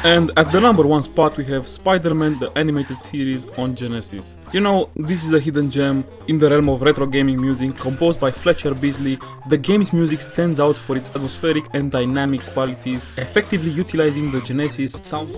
And at the number 1 spot we have Spider-Man the animated series on Genesis. You know, this is a hidden gem in the realm of retro gaming music composed by Fletcher Beasley. The game's music stands out for its atmospheric and dynamic qualities, effectively utilizing the Genesis sound.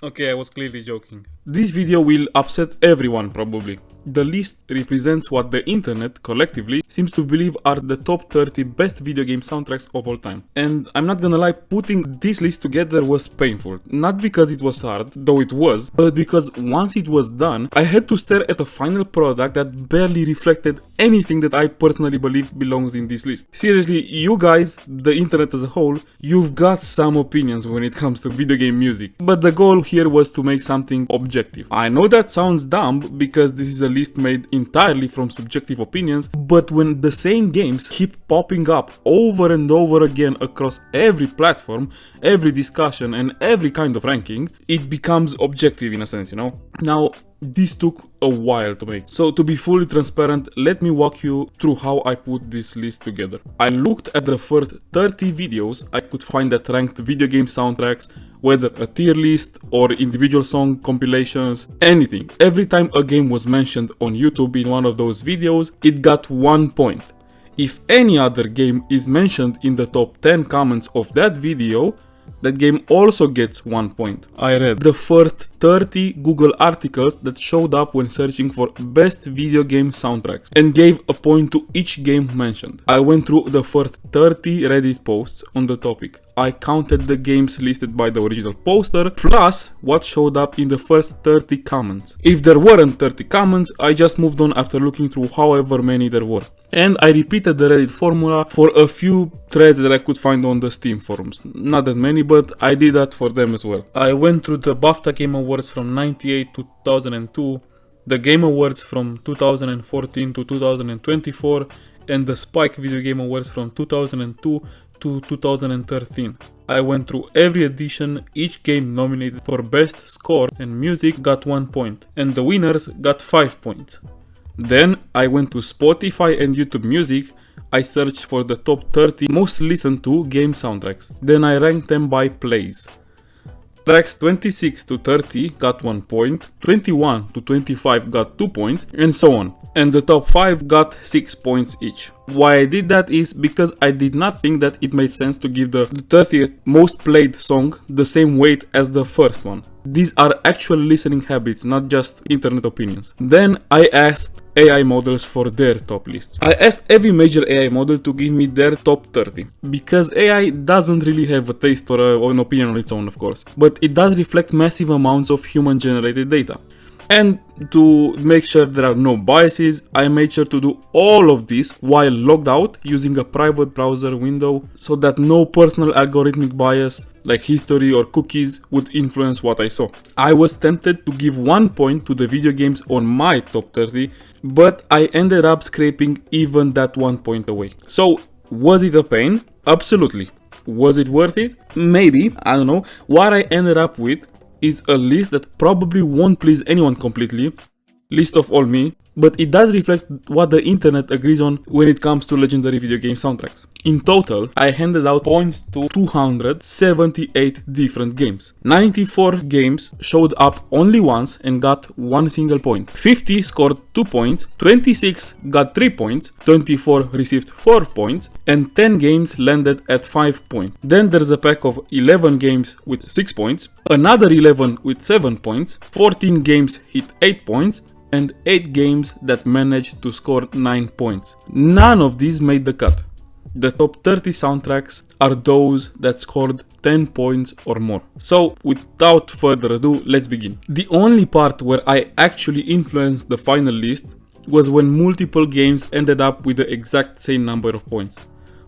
Okay, I was clearly joking. This video will upset everyone probably. The list represents what the internet collectively seems to believe are the top 30 best video game soundtracks of all time. And I'm not gonna lie, putting this list together was painful. Not because it was hard, though it was, but because once it was done, I had to stare at a final product that barely reflected anything that I personally believe belongs in this list. Seriously, you guys, the internet as a whole, you've got some opinions when it comes to video game music. But the goal here was to make something objective. I know that sounds dumb because this is a list made entirely from subjective opinions, but when the same games keep popping up over and over again across every platform, every discussion and every kind of ranking, it becomes objective in a sense, you know? Now, this took a while to make. So to be fully transparent, let me walk you through how I put this list together. I looked at the first 30 videos I could find that ranked video game soundtracks, whether a tier list or individual song compilations, anything. Every time a game was mentioned on YouTube in one of those videos, it got 1 point. If any other game is mentioned in the top 10 comments of that video, that game also gets 1 point. I read the first 30 Google articles that showed up when searching for best video game soundtracks and gave a point to each game mentioned. I went through the first 30 Reddit posts on the topic. I counted the games listed by the original poster plus what showed up in the first 30 comments. If there weren't 30 comments, I just moved on after looking through however many there were. And I repeated the Reddit formula for a few threads that I could find on the Steam forums. Not that many, but I did that for them as well. I went through the BAFTA Game Awards from 98 to 2002, the Game Awards from 2014 to 2024, and the Spike Video Game Awards from 2002 to 2013. I went through every edition, each game nominated for best score and music got 1 point, and the winners got 5 points. Then I went to Spotify and YouTube Music. I searched for the top 30 most listened to game soundtracks. Then I ranked them by plays. Tracks 26 to 30 got 1 point, 21 to 25 got 2 points, and so on. And the top 5 got 6 points each. Why I did that is because I did not think that it made sense to give the 30th most played song the same weight as the first one. These are actual listening habits, not just internet opinions. Then I asked AI models for their top lists. I asked every major AI model to give me their top 30. Because AI doesn't really have a taste or an opinion on its own, of course. But it does reflect massive amounts of human-generated data. And to make sure there are no biases, I made sure to do all of this while logged out using a private browser window so that no personal algorithmic bias like history or cookies would influence what I saw. I was tempted to give 1 point to the video games on my top 30, but I ended up scraping even that 1 point away. So, was it a pain? Absolutely. Was it worth it? Maybe, I don't know. What I ended up with is a list that probably won't please anyone completely, least of all me, but it does reflect what the internet agrees on when it comes to legendary video game soundtracks. In total, I handed out points to 278 different games. 94 games showed up only once and got 1 single point. 50 scored 2 points, 26 got 3 points, 24 received 4 points, and 10 games landed at 5 points. Then there's a pack of 11 games with 6 points, another 11 with 7 points, 14 games hit 8 points, and 8 games that managed to score 9 points. None of these made the cut. The top 30 soundtracks are those that scored 10 points or more. So without further ado, let's begin. The only part where I actually influenced the final list was when multiple games ended up with the exact same number of points.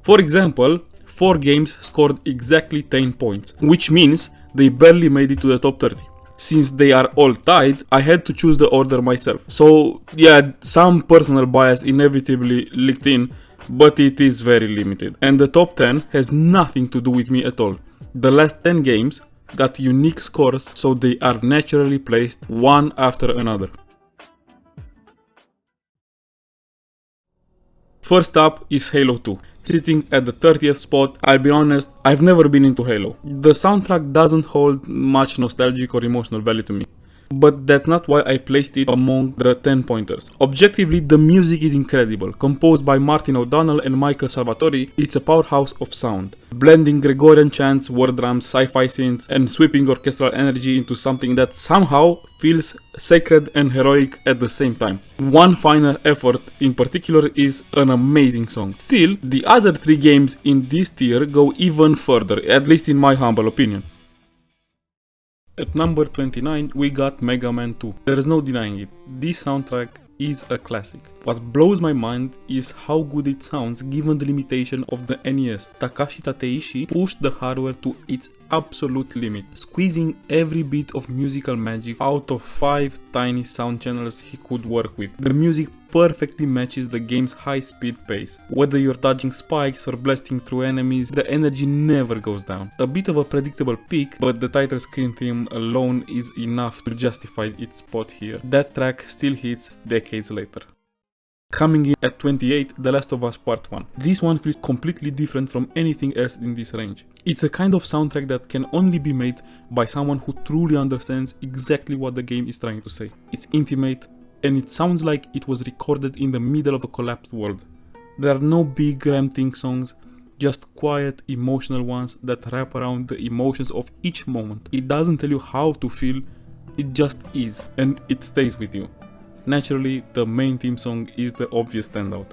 For example, 4 games scored exactly 10 points, which means they barely made it to the top 30. Since they are all tied, I had to choose the order myself. So yeah, some personal bias inevitably leaked in, but it is very limited. And the top 10 has nothing to do with me at all. The last 10 games got unique scores, so they are naturally placed one after another. First up is Halo 2. Sitting at the 30th spot, I'll be honest, I've never been into Halo. The soundtrack doesn't hold much nostalgic or emotional value to me. But that's not why I placed it among the 10 pointers. Objectively, the music is incredible. Composed by Martin O'Donnell and Michael Salvatori, it's a powerhouse of sound. Blending Gregorian chants, war drums, sci-fi synths, and sweeping orchestral energy into something that somehow feels sacred and heroic at the same time. One final effort in particular is an amazing song. Still, the other 3 games in this tier go even further, at least in my humble opinion. At number 29, we got Mega Man 2. There is no denying it, this soundtrack is a classic. What blows my mind is how good it sounds given the limitation of the NES. Takashi Tateishi pushed the hardware to its absolute limit, squeezing every bit of musical magic out of 5 tiny sound channels he could work with. The music perfectly matches the game's high-speed pace. Whether you're dodging spikes or blasting through enemies, the energy never goes down. A bit of a predictable peak, but the title screen theme alone is enough to justify its spot here. That track still hits decades later. Coming in at 28, The Last of Us Part 1. This one feels completely different from anything else in this range. It's a kind of soundtrack that can only be made by someone who truly understands exactly what the game is trying to say. It's intimate, and it sounds like it was recorded in the middle of a collapsed world. There are no big grand theme songs, just quiet, emotional ones that wrap around the emotions of each moment. It doesn't tell you how to feel, it just is, and it stays with you. Naturally, the main theme song is the obvious standout.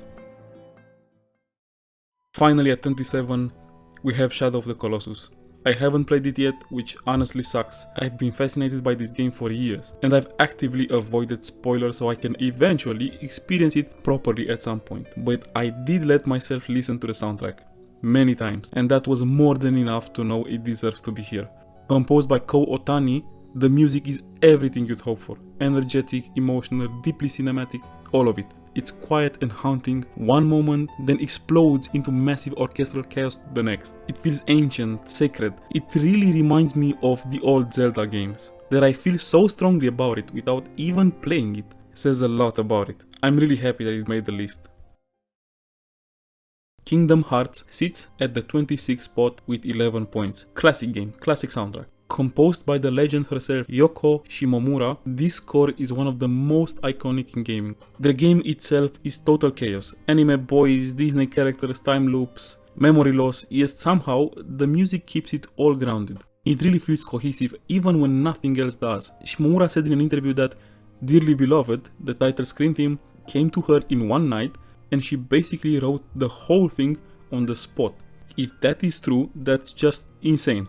Finally, at 27, we have Shadow of the Colossus. I haven't played it yet, which honestly sucks. I've been fascinated by this game for years, and I've actively avoided spoilers so I can eventually experience it properly at some point. But I did let myself listen to the soundtrack many times, and that was more than enough to know it deserves to be here. Composed by Ko Otani, the music is everything you'd hope for. Energetic, emotional, deeply cinematic, all of it. It's quiet and haunting one moment, then explodes into massive orchestral chaos the next. It feels ancient, sacred. It really reminds me of the old Zelda games. That I feel so strongly about it without even playing it says a lot about it. I'm really happy that it made the list. Kingdom Hearts sits at the 26th spot with 11 points. Classic game, classic soundtrack. Composed by the legend herself, Yoko Shimomura, this score is one of the most iconic in gaming. The game itself is total chaos. Anime boys, Disney characters, time loops, memory loss, yet somehow the music keeps it all grounded. It really feels cohesive even when nothing else does. Shimomura said in an interview that Dearly Beloved, the title screen theme, came to her in one night and she basically wrote the whole thing on the spot. If that is true, that's just insane.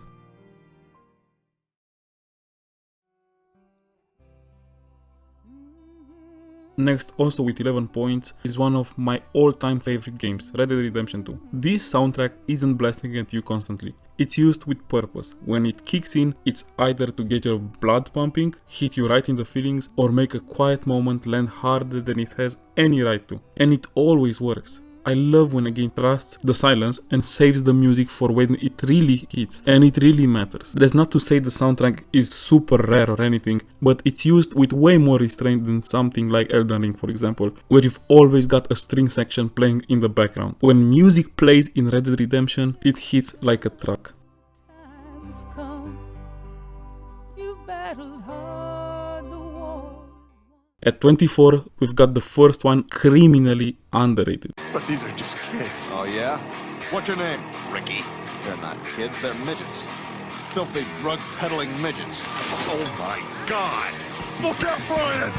Next, also with 11 points, is one of my all-time favorite games, Red Dead Redemption 2. This soundtrack isn't blasting at you constantly. It's used with purpose. When it kicks in, it's either to get your blood pumping, hit you right in the feelings, or make a quiet moment land harder than it has any right to. And it always works. I love when a game trusts the silence and saves the music for when it really hits, and it really matters. That's not to say the soundtrack is super rare or anything, but it's used with way more restraint than something like Elden Ring, for example, where you've always got a string section playing in the background. When music plays in Red Dead Redemption, it hits like a truck. At 24, we've got the first one, criminally underrated. But these are just kids. Oh, yeah? What's your name? Ricky. They're not kids, they're midgets. Filthy, drug-peddling midgets. Oh my God! Look out, Brian!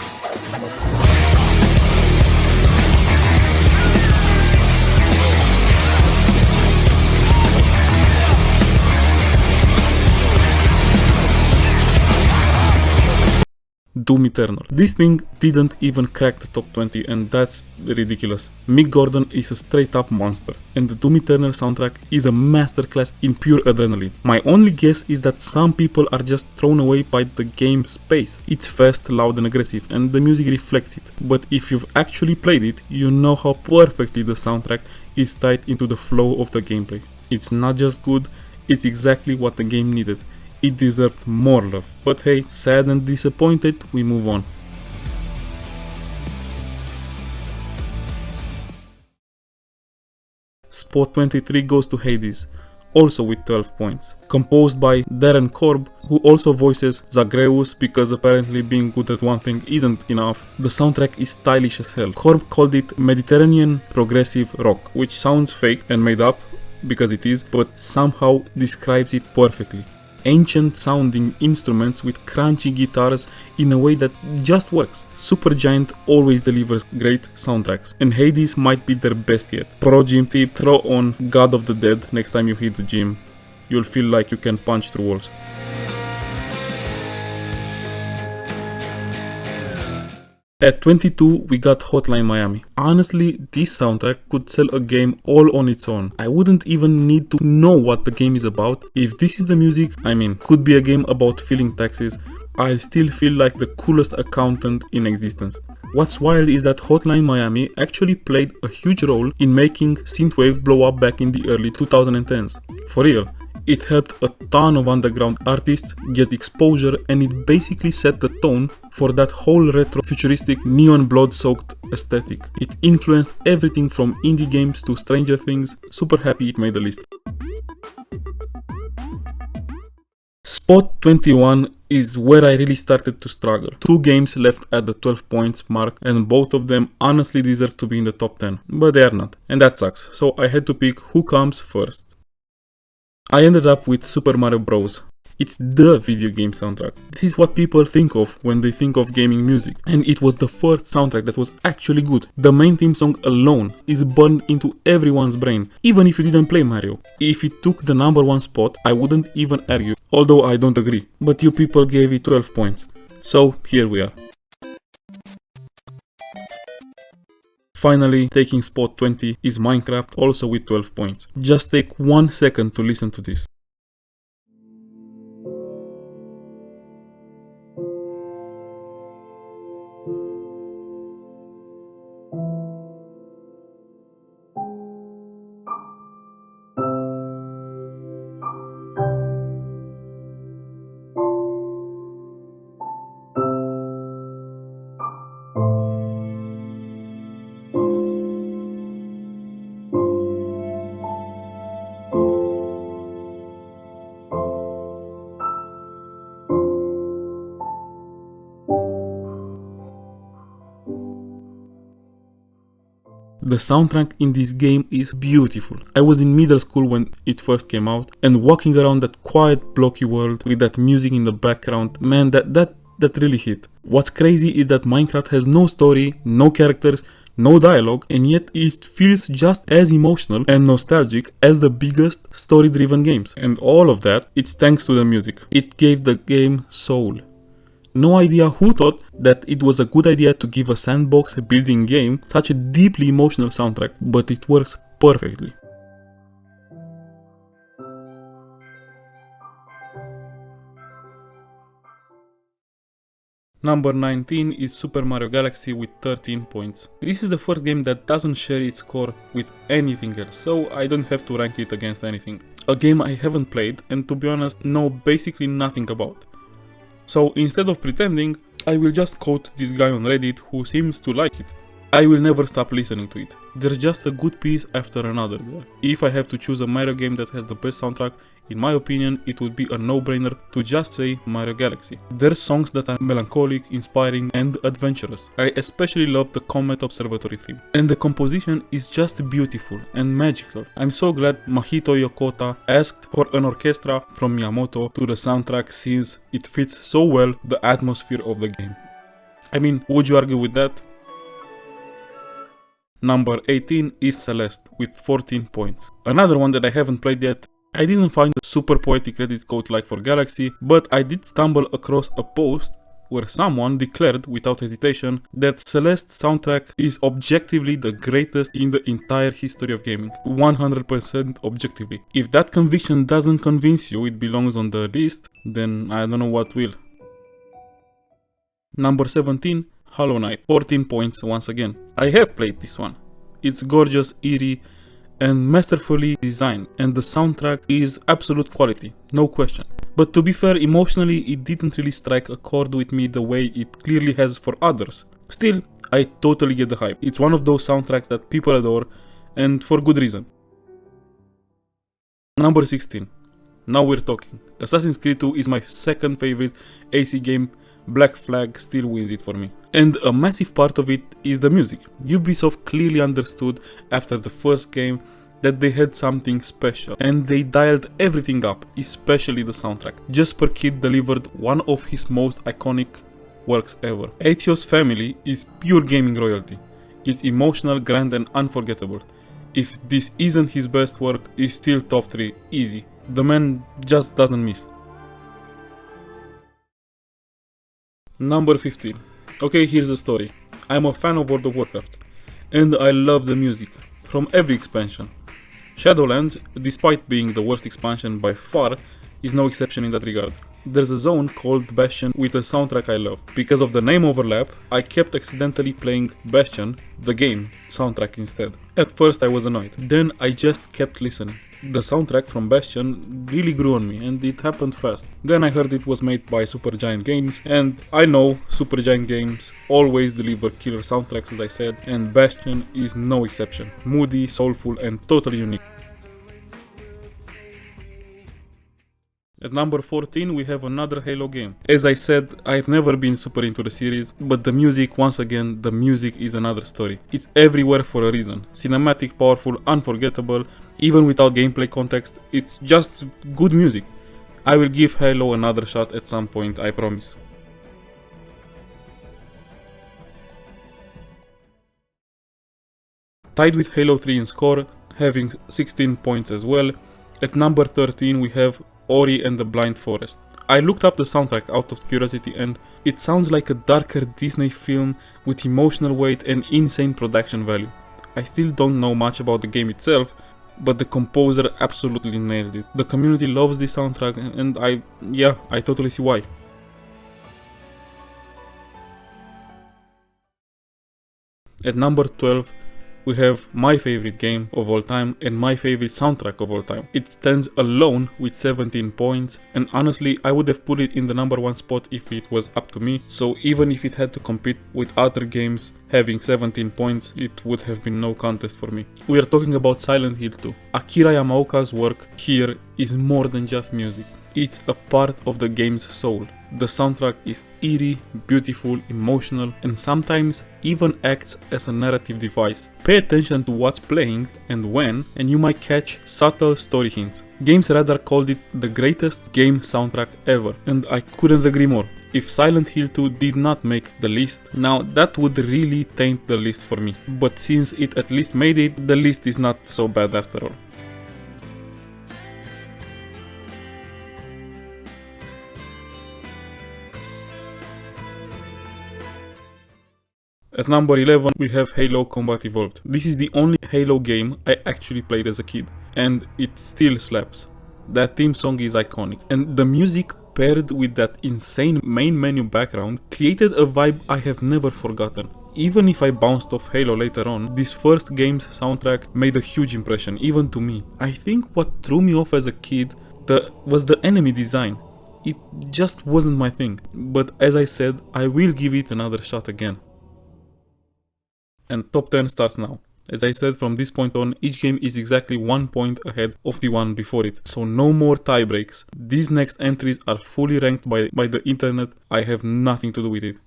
Doom Eternal. This thing didn't even crack the top 20, and that's ridiculous. Mick Gordon is a straight up monster, and the Doom Eternal soundtrack is a masterclass in pure adrenaline. My only guess is that some people are just thrown away by the game's pace. It's fast, loud and aggressive, and the music reflects it. But if you've actually played it, you know how perfectly the soundtrack is tied into the flow of the gameplay. It's not just good, it's exactly what the game needed. It deserved more love. But hey, sad and disappointed, we move on. spot 23 goes to Hades, also with 12 points. Composed by Darren Korb, who also voices Zagreus, because apparently being good at one thing isn't enough. The soundtrack is stylish as hell. Korb called it Mediterranean progressive rock, which sounds fake and made up, because it is, but somehow describes it perfectly. Ancient sounding instruments with crunchy guitars in a way that just works. Supergiant always delivers great soundtracks, and Hades might be their best yet. Pro gym tip: throw on God of the Dead next time you hit the gym. You'll feel like you can punch through walls. At 22, we got Hotline Miami. Honestly, this soundtrack could sell a game all on its own. I wouldn't even need to know what the game is about. If this is the music, could be a game about filling taxes, I still feel like the coolest accountant in existence. What's wild is that Hotline Miami actually played a huge role in making synthwave blow up back in the early 2010s. For real. It helped a ton of underground artists get exposure, and it basically set the tone for that whole retro futuristic neon blood soaked aesthetic. It influenced everything from indie games to Stranger Things. Super happy it made the list. Spot 21 is where I really started to struggle. 2 games left at the 12 points mark, and both of them honestly deserve to be in the top 10, but they are not, and that sucks, so I had to pick who comes first. I ended up with Super Mario Bros. It's the video game soundtrack. This is what people think of when they think of gaming music, and it was the first soundtrack that was actually good. The main theme song alone is burned into everyone's brain, even if you didn't play Mario. If it took the number 1 spot, I wouldn't even argue, although I don't agree. But you people gave it 12 points. So here we are. Finally, taking spot 20 is Minecraft, also with 12 points. Just take 1 second to listen to this. The soundtrack in this game is beautiful. I was in middle school when it first came out, and walking around that quiet blocky world with that music in the background, man, that really hit. What's crazy is that Minecraft has no story, no characters, no dialogue, and yet it feels just as emotional and nostalgic as the biggest story-driven games. And all of that, it's thanks to the music. It gave the game soul. No idea who thought that it was a good idea to give a sandbox building game such a deeply emotional soundtrack, but it works perfectly. Number 19 is Super Mario Galaxy with 13 points. This is the first game that doesn't share its score with anything else, so I don't have to rank it against anything. A game I haven't played and, to be honest, know basically nothing about. So instead of pretending, I will just quote this guy on Reddit who seems to like it. I will never stop listening to it. There's just a good piece after another there. If I have to choose a Mario game that has the best soundtrack, in my opinion, it would be a no-brainer to just say Mario Galaxy. There's songs that are melancholic, inspiring, and adventurous. I especially love the Comet Observatory theme. And the composition is just beautiful and magical. I'm so glad Mahito Yokota asked for an orchestra from Miyamoto to the soundtrack since it fits so well the atmosphere of the game. I mean, would you argue with that? Number 18 is Celeste with 14 points. Another one that I haven't played yet. I didn't find a super poetic Reddit quote like for Galaxy, but I did stumble across a post where someone declared without hesitation that Celeste's soundtrack is objectively the greatest in the entire history of gaming. 100% objectively. If that conviction doesn't convince you it belongs on the list, then I don't know what will. Number 17, Hollow Knight, 14 points once again. I have played this one. It's gorgeous, eerie, and masterfully designed, and the soundtrack is absolute quality, no question. But to be fair, emotionally it didn't really strike a chord with me the way it clearly has for others. Still, I totally get the hype. It's one of those soundtracks that people adore, and for good reason. Number 16. Now we're talking. Assassin's Creed 2 is my second favorite AC game. Black Flag still wins it for me. And a massive part of it is the music. Ubisoft clearly understood after the first game that they had something special, and they dialed everything up, especially the soundtrack. Jesper Kyd delivered one of his most iconic works ever. Ezio's Family is pure gaming royalty. It's emotional, grand and unforgettable. If this isn't his best work, it's still top 3, easy. The man just doesn't miss. Number 15. Okay, here's the story. I'm a fan of World of Warcraft, and I love the music from every expansion. Shadowlands, despite being the worst expansion by far, is no exception in that regard. There's a zone called Bastion with a soundtrack I love. Because of the name overlap, I kept accidentally playing Bastion, the game, soundtrack instead. At first I was annoyed, then I just kept listening. The soundtrack from Bastion really grew on me, and it happened fast. Then I heard it was made by Supergiant Games, and I know Supergiant Games always deliver killer soundtracks, as I said, and Bastion is no exception. Moody, soulful and totally unique. At number 14 we have another Halo game. As I said, I've never been super into the series, but the music, once again, the music is another story. It's everywhere for a reason. Cinematic, powerful, unforgettable, even without gameplay context, it's just good music. I will give Halo another shot at some point, I promise. Tied with Halo 3 in score, having 16 points as well. At number 13 we have Ori and the Blind Forest. I looked up the soundtrack out of curiosity, and it sounds like a darker Disney film with emotional weight and insane production value. I still don't know much about the game itself, but the composer absolutely nailed it. The community loves this soundtrack, and I totally see why. At number 12 we have my favorite game of all time and my favorite soundtrack of all time. It stands alone with 17 points, and honestly I would have put it in the number 1 spot if it was up to me, so even if it had to compete with other games having 17 points, it would have been no contest for me. We are talking about Silent Hill 2. Akira Yamaoka's work here is more than just music. It's a part of the game's soul. The soundtrack is eerie, beautiful, emotional, and sometimes even acts as a narrative device. Pay attention to what's playing and when, and you might catch subtle story hints. GamesRadar called it the greatest game soundtrack ever, and I couldn't agree more. If Silent Hill 2 did not make the list, now that would really taint the list for me. But since it at least made it, the list is not so bad after all. At number 11 we have Halo Combat Evolved. This is the only Halo game I actually played as a kid, and it still slaps. That theme song is iconic, and the music paired with that insane main menu background created a vibe I have never forgotten. Even if I bounced off Halo later on, this first game's soundtrack made a huge impression, even to me. I think what threw me off as a kid was the enemy design. It just wasn't my thing, but as I said, I will give it another shot again. And top 10 starts now. As I said, from this point on, each game is exactly 1 point ahead of the one before it, so no more tie breaks. These next entries are fully ranked by the internet, I have nothing to do with it.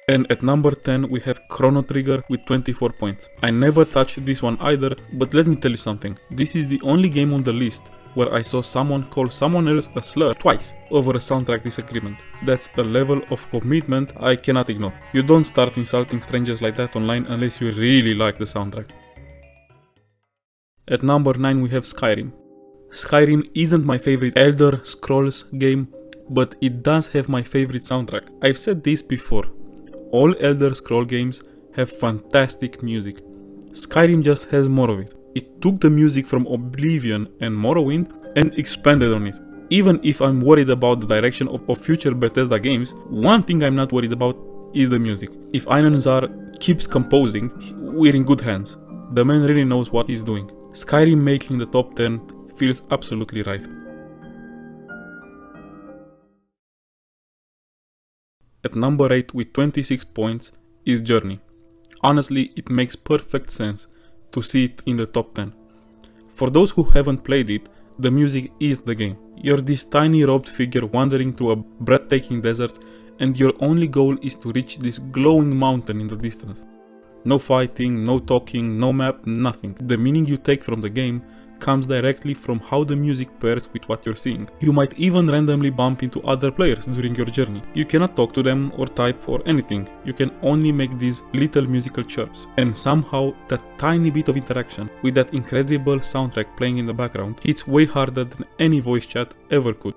And at number 10 we have Chrono Trigger with 24 points. I never touched this one either, but let me tell you something. This is the only game on the list where I saw someone call someone else a slur twice over a soundtrack disagreement. That's a level of commitment I cannot ignore. You don't start insulting strangers like that online unless you really like the soundtrack. At number 9 we have Skyrim. Skyrim isn't my favorite Elder Scrolls game, but it does have my favorite soundtrack. I've said this before. All Elder Scrolls games have fantastic music. Skyrim just has more of it. It took the music from Oblivion and Morrowind and expanded on it. Even if I'm worried about the direction of future Bethesda games, one thing I'm not worried about is the music. If Einar Zar keeps composing, we're in good hands. The man really knows what he's doing. Skyrim making the top 10 feels absolutely right. At number 8 with 26 points is Journey. Honestly, it makes perfect sense to see it in the top 10. For those who haven't played it, the music is the game. You're this tiny robed figure wandering through a breathtaking desert, and your only goal is to reach this glowing mountain in the distance. No fighting, no talking, no map, nothing. The meaning you take from the game comes directly from how the music pairs with what you're seeing. You might even randomly bump into other players during your journey. You cannot talk to them or type or anything. You can only make these little musical chirps. And somehow that tiny bit of interaction with that incredible soundtrack playing in the background hits way harder than any voice chat ever could.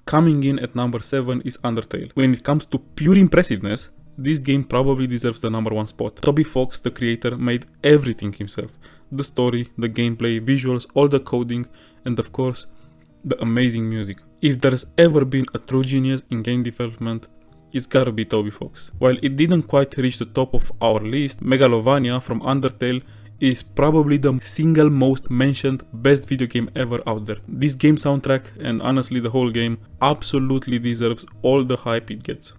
Coming in at number 7 is Undertale. When it comes to pure impressiveness, this game probably deserves the number 1 spot. Toby Fox, the creator, made everything himself. The story, the gameplay, visuals, all the coding, and of course, the amazing music. If there's ever been a true genius in game development, it's gotta be Toby Fox. While it didn't quite reach the top of our list, Megalovania from Undertale is probably the single most mentioned best video game ever out there. This game soundtrack, and honestly the whole game, absolutely deserves all the hype it gets.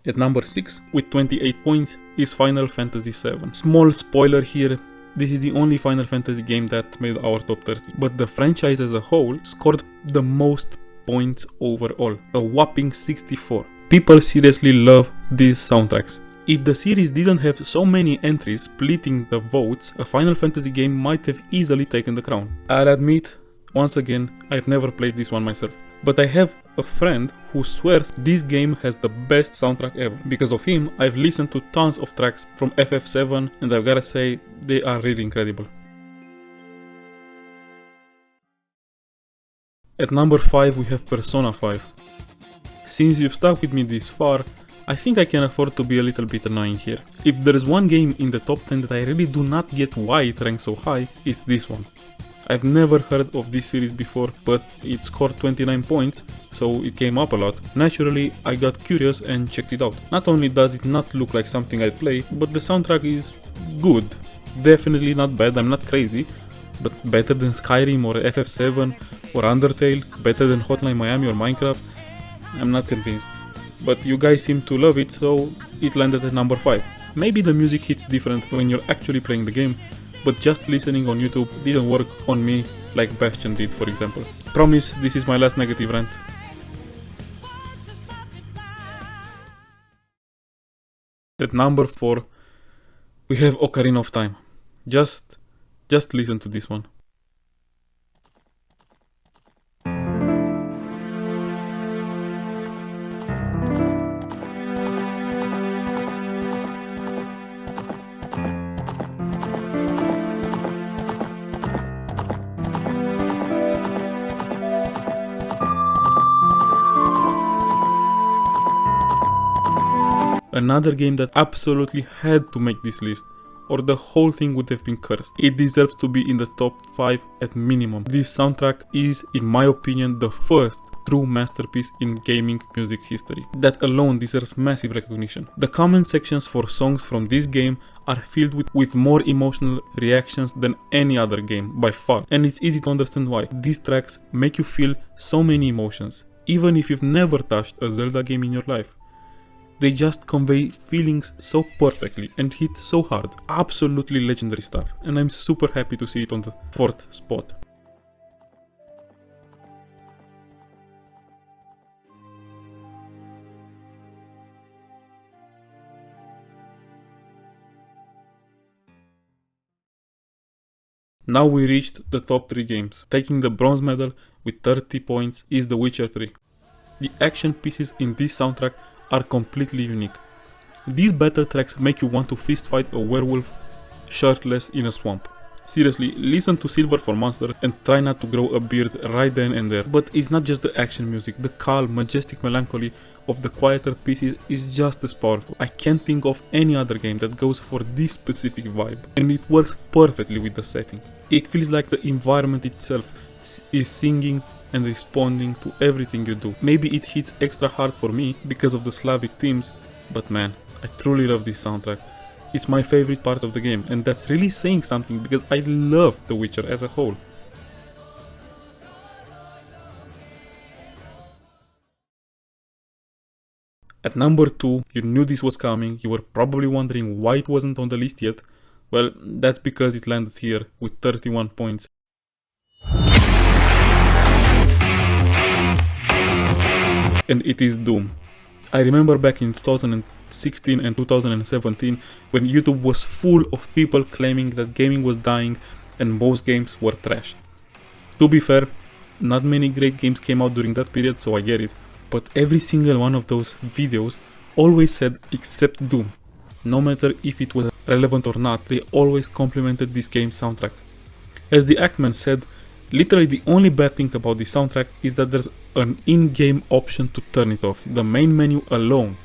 At number 6, with 28 points, is Final Fantasy VII. Small spoiler here, this is the only Final Fantasy game that made our top 30, but the franchise as a whole scored the most points overall, a whopping 64. People seriously love these soundtracks. If the series didn't have so many entries splitting the votes, a Final Fantasy game might have easily taken the crown. I'll admit, once again, I've never played this one myself, but I have a friend who swears this game has the best soundtrack ever. Because of him, I've listened to tons of tracks from FF7 and I've gotta say, they are really incredible. At number 5 we have Persona 5. Since you've stuck with me this far, I think I can afford to be a little bit annoying here. If there is one game in the top 10 that I really do not get why it ranks so high, it's this one. I've never heard of this series before, but it scored 29 points, so it came up a lot. Naturally, I got curious and checked it out. Not only does it not look like something I'd play, but the soundtrack is good. Definitely not bad, I'm not crazy, but better than Skyrim or FF7 or Undertale, better than Hotline Miami or Minecraft, I'm not convinced. But you guys seem to love it, so it landed at number 5. Maybe the music hits different when you're actually playing the game, but just listening on YouTube didn't work on me like Bastion did, for example. Promise, this is my last negative rant. At number 4, we have Ocarina of Time. Just listen to this one. Another game that absolutely had to make this list, or the whole thing would have been cursed. It deserves to be in the top 5 at minimum. This soundtrack is, in my opinion, the first true masterpiece in gaming music history. That alone deserves massive recognition. The comment sections for songs from this game are filled with more emotional reactions than any other game, by far. And it's easy to understand why. These tracks make you feel so many emotions, even if you've never touched a Zelda game in your life. They just convey feelings so perfectly and hit so hard. Absolutely legendary stuff, and I'm super happy to see it on the 4th spot. Now we reached the top 3 games. Taking the bronze medal with 30 points is The Witcher 3. The action pieces in this soundtrack are completely unique. These battle tracks make you want to fistfight a werewolf shirtless in a swamp. Seriously, listen to Silver for Monster and try not to grow a beard right then and there. But it's not just the action music, the calm, majestic melancholy of the quieter pieces is just as powerful. I can't think of any other game that goes for this specific vibe, and it works perfectly with the setting. It feels like the environment itself is singing and responding to everything you do. Maybe it hits extra hard for me because of the Slavic themes, but man, I truly love this soundtrack. It's my favorite part of the game, and that's really saying something because I love The Witcher as a whole. At number 2, you knew this was coming, you were probably wondering why it wasn't on the list yet. Well, that's because it landed here with 31 points. And it is Doom. I remember back in 2016 and 2017 when YouTube was full of people claiming that gaming was dying and most games were trash. To be fair, not many great games came out during that period, so I get it. But every single one of those videos always said except Doom. No matter if it was relevant or not, they always complimented this game's soundtrack. As the Actman said, literally the only bad thing about this soundtrack is that there's an in-game option to turn it off. The main menu alone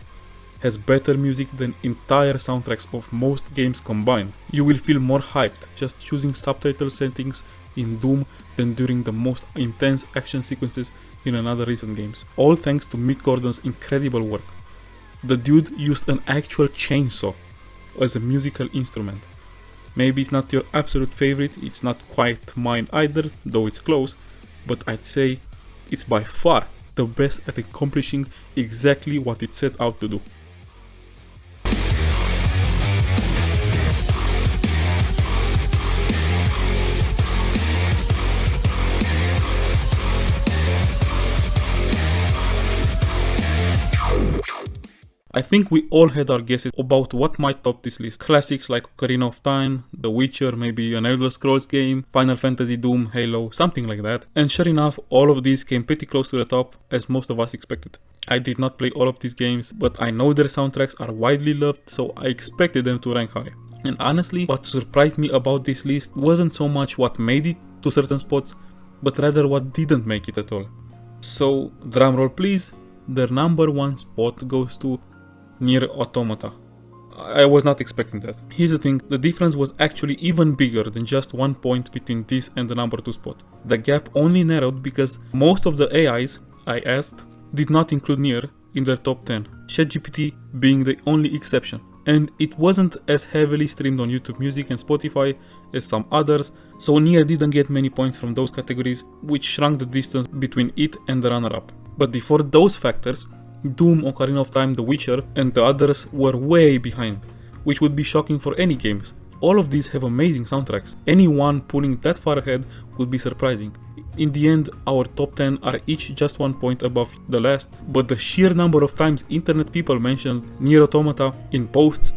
has better music than entire soundtracks of most games combined. You will feel more hyped just choosing subtitle settings in Doom than during the most intense action sequences in another recent games. All thanks to Mick Gordon's incredible work. The dude used an actual chainsaw as a musical instrument. Maybe it's not your absolute favorite, it's not quite mine either, though it's close, but I'd say it's by far the best at accomplishing exactly what it set out to do. I think we all had our guesses about what might top this list. Classics like Ocarina of Time, The Witcher, maybe an Elder Scrolls game, Final Fantasy, Doom, Halo, something like that. And sure enough, all of these came pretty close to the top, as most of us expected. I did not play all of these games, but I know their soundtracks are widely loved, so I expected them to rank high. And honestly, what surprised me about this list wasn't so much what made it to certain spots, but rather what didn't make it at all. So, drumroll please, their number 1 spot goes to Nier Automata. I was not expecting that. Here's the thing, the difference was actually even bigger than just 1 point between this and the number 2 spot. The gap only narrowed because most of the AIs I asked did not include Nier in their top 10, ChatGPT being the only exception. And it wasn't as heavily streamed on YouTube Music and Spotify as some others, so Nier didn't get many points from those categories, which shrunk the distance between it and the runner-up. But before those factors, Doom, Ocarina of Time, The Witcher, and the others were way behind, which would be shocking for any games. All of these have amazing soundtracks. Anyone pulling that far ahead would be surprising. In the end, our top 10 are each just 1 point above the last, but the sheer number of times internet people mentioned Nier Automata in posts,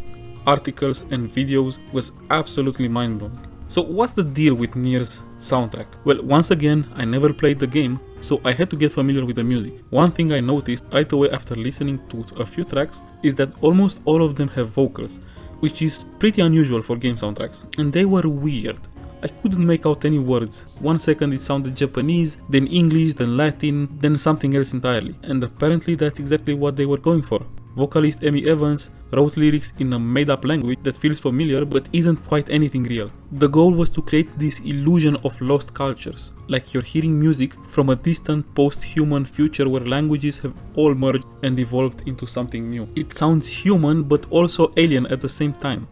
articles, and videos was absolutely mind-blowing. So what's the deal with Nier's soundtrack? Well, once again, I never played the game, so I had to get familiar with the music. One thing I noticed right away after listening to a few tracks is that almost all of them have vocals, which is pretty unusual for game soundtracks, and they were weird. I couldn't make out any words. 1 second it sounded Japanese, then English, then Latin, then something else entirely, and apparently that's exactly what they were going for. Vocalist Amy Evans wrote lyrics in a made-up language that feels familiar but isn't quite anything real. The goal was to create this illusion of lost cultures, like you're hearing music from a distant post-human future where languages have all merged and evolved into something new. It sounds human but also alien at the same time.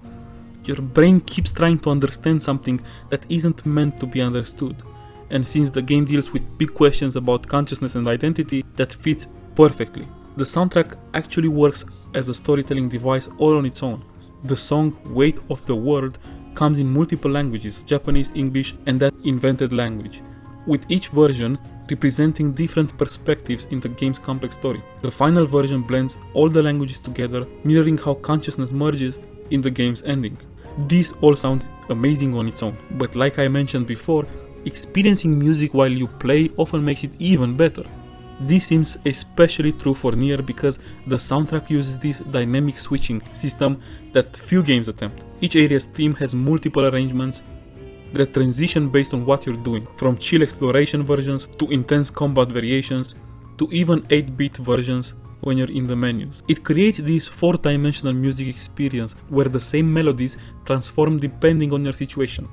Your brain keeps trying to understand something that isn't meant to be understood. And since the game deals with big questions about consciousness and identity, that fits perfectly. The soundtrack actually works as a storytelling device all on its own. The song Weight of the World comes in multiple languages, Japanese, English, and that invented language, with each version representing different perspectives in the game's complex story. The final version blends all the languages together, mirroring how consciousness merges in the game's ending. This all sounds amazing on its own, but like I mentioned before, experiencing music while you play often makes it even better. This seems especially true for Nier because the soundtrack uses this dynamic switching system that few games attempt. Each area's theme has multiple arrangements that transition based on what you're doing, from chill exploration versions to intense combat variations to even 8-bit versions when you're in the menus. It creates this 4-dimensional music experience where the same melodies transform depending on your situation.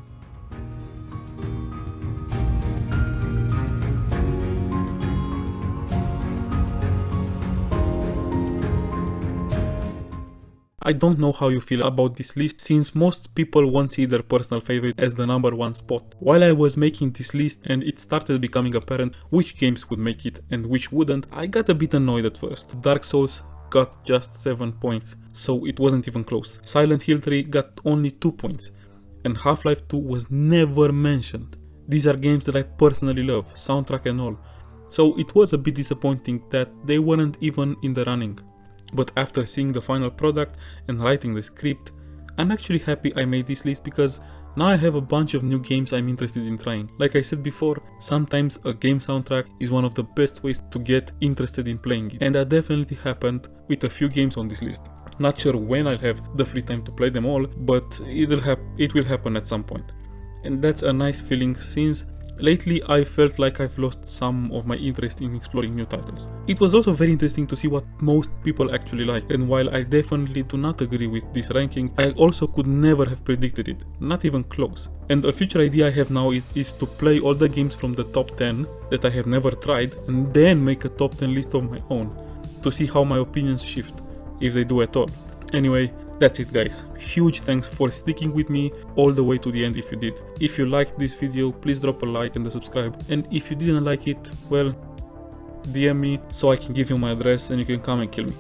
I don't know how you feel about this list since most people won't see their personal favorite as the number 1 spot. While I was making this list and it started becoming apparent which games would make it and which wouldn't, I got a bit annoyed at first. Dark Souls got just 7 points, so it wasn't even close. Silent Hill 3 got only 2 points, and Half-Life 2 was never mentioned. These are games that I personally love, soundtrack and all, so it was a bit disappointing that they weren't even in the running. But after seeing the final product and writing the script, I'm actually happy I made this list because now I have a bunch of new games I'm interested in trying. Like I said before, sometimes a game soundtrack is one of the best ways to get interested in playing it, and that definitely happened with a few games on this list. Not sure when I'll have the free time to play them all, but it will happen at some point. And that's a nice feeling since lately I felt like I've lost some of my interest in exploring new titles. It was also very interesting to see what most people actually like, and while I definitely do not agree with this ranking, I also could never have predicted it, not even close. And a future idea I have now is to play all the games from the top 10 that I have never tried and then make a top 10 list of my own, to see how my opinions shift, if they do at all. Anyway, that's it guys. Huge thanks for sticking with me all the way to the end if you did. If you liked this video, please drop a like and a subscribe. And if you didn't like it, well, DM me so I can give you my address and you can come and kill me.